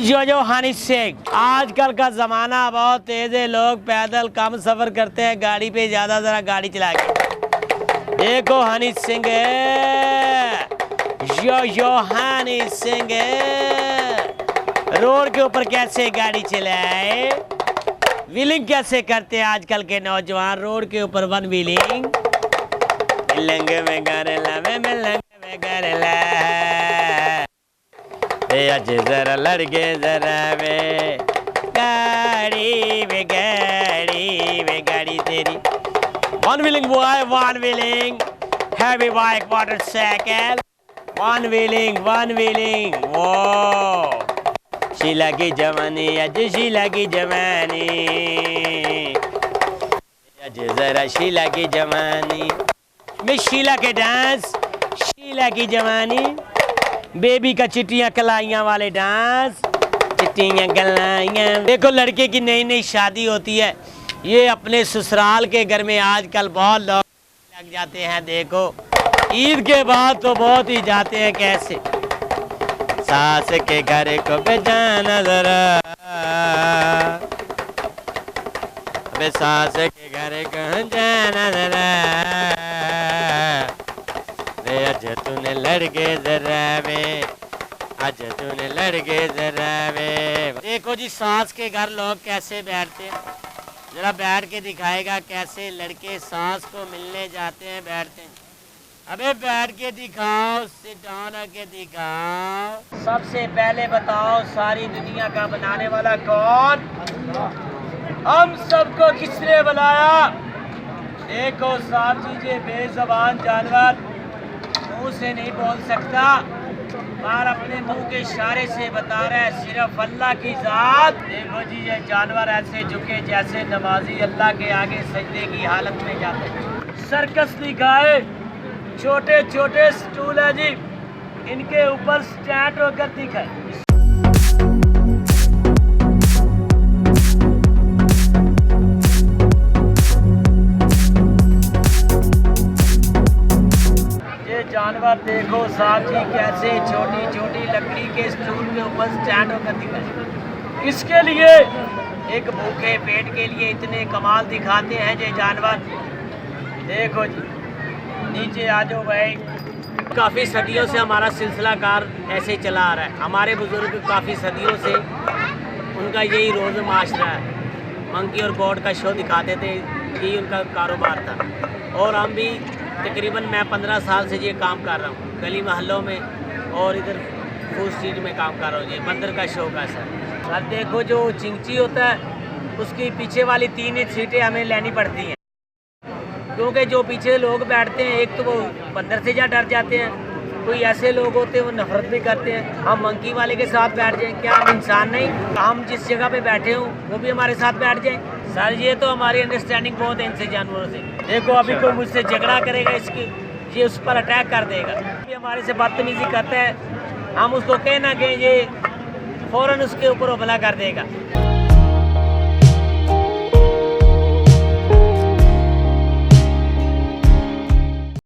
जो हनी सिंह। आजकल का जमाना बहुत तेज है, लोग पैदल कम सफर करते हैं, गाड़ी पे ज्यादा जरा गाड़ी चला के। देखो हनी सिंह जो हनी सिंह रोड के ऊपर कैसे गाड़ी चलाए, व्हीलिंग कैसे करते हैं आजकल के नौजवान रोड के ऊपर वन व्हीलिंग। मिलंग में गरला में मिलंग में गरला आज जरा लड़के जरा वे गाड़ी वे गाड़ी तेरी। One wheeling boy, one wheeling heavy bike motorcycle, one wheeling वो शीला की जवानी, आज शीला की जवानी, आज जरा शीला की जवानी में शीला के डांस, शीला की जवानी, बेबी का चिट्टियां कलाइयां वाले डांस, चिट्टियां कलाइयां। देखो लड़के की नई नई शादी होती है, ये अपने ससुराल के घर में आजकल बहुत लोग लग जाते हैं। देखो ईद के बाद तो बहुत ही जाते हैं कैसे। सास के घर को बेजाना जरा, अबे सास के घर को जाना जरा, आज तूने लड़के जरा वे, आज तूने लड़के जरा वे। देखो जी सास के घर लोग कैसे बैठते हैं, जरा बैठ के दिखाएगा कैसे लड़के सास को मिलने जाते हैं, बैठते हैं। अबे बैठ के दिखाओ, सिट डाउन के दिखाओ। सबसे पहले बताओ सारी दुनिया का बनाने वाला कौन, हम सबको किसने बनाया। देखो साफ चीजें बेजबान जानवर मुंह से नहीं बोल सकता, पर अपने मुंह के इशारे से बता रहा है सिर्फ अल्लाह की जात। देखो जी ये जानवर ऐसे झुके जैसे नमाजी अल्लाह के आगे सजदे की हालत में जाते हैं। सर्कस दिखाए, छोटे छोटे स्टूल है जी, इनके ऊपर स्टैंड होकर दिखाए। जानवर देखो साहब जी कैसे छोटी छोटी लकड़ी के स्टूल के ऊपर स्टैंड होकर दिखाए। इसके लिए एक भूखे पेट के लिए इतने कमाल दिखाते हैं ये जानवर। देखो जी नीचे आ जाओ भाई। काफ़ी सदियों से हमारा सिलसिला कार ऐसे चला आ रहा है। हमारे बुजुर्ग काफ़ी सदियों से उनका यही रोज़ माशरा है, मंकी और गॉड का शो दिखाते थे, यही उनका कारोबार था। और हम भी तकरीबन मैं 15 साल से ये काम कर रहा हूँ, गली मोहल्लों में और इधर फूड स्ट्रीट में काम कर रहा हूँ। ये बंदर का शौक है सर। अब देखो जो चिंची होता है उसकी पीछे वाली 3 ही सीटें हमें लेनी पड़ती हैं, क्योंकि जो पीछे लोग बैठते हैं एक तो वो बंदर से डर जाते हैं, कोई ऐसे लोग होते हैं वो नफरत भी करते हैं। हम मंकी वाले के साथ बैठ जाएं, क्या हम इंसान नहीं? हम जिस जगह पे बैठे हों वो भी हमारे साथ बैठ जाएं। सर ये तो हमारी अंडरस्टैंडिंग बहुत है इनसे जानवरों से। देखो अभी कोई मुझसे झगड़ा करेगा इसकी, ये उस पर अटैक कर देगा। ये हमारे से बदतमीजी करता है, हम उसको कह ना कहें ये फ़ौरन उसके ऊपर हमला कर देगा।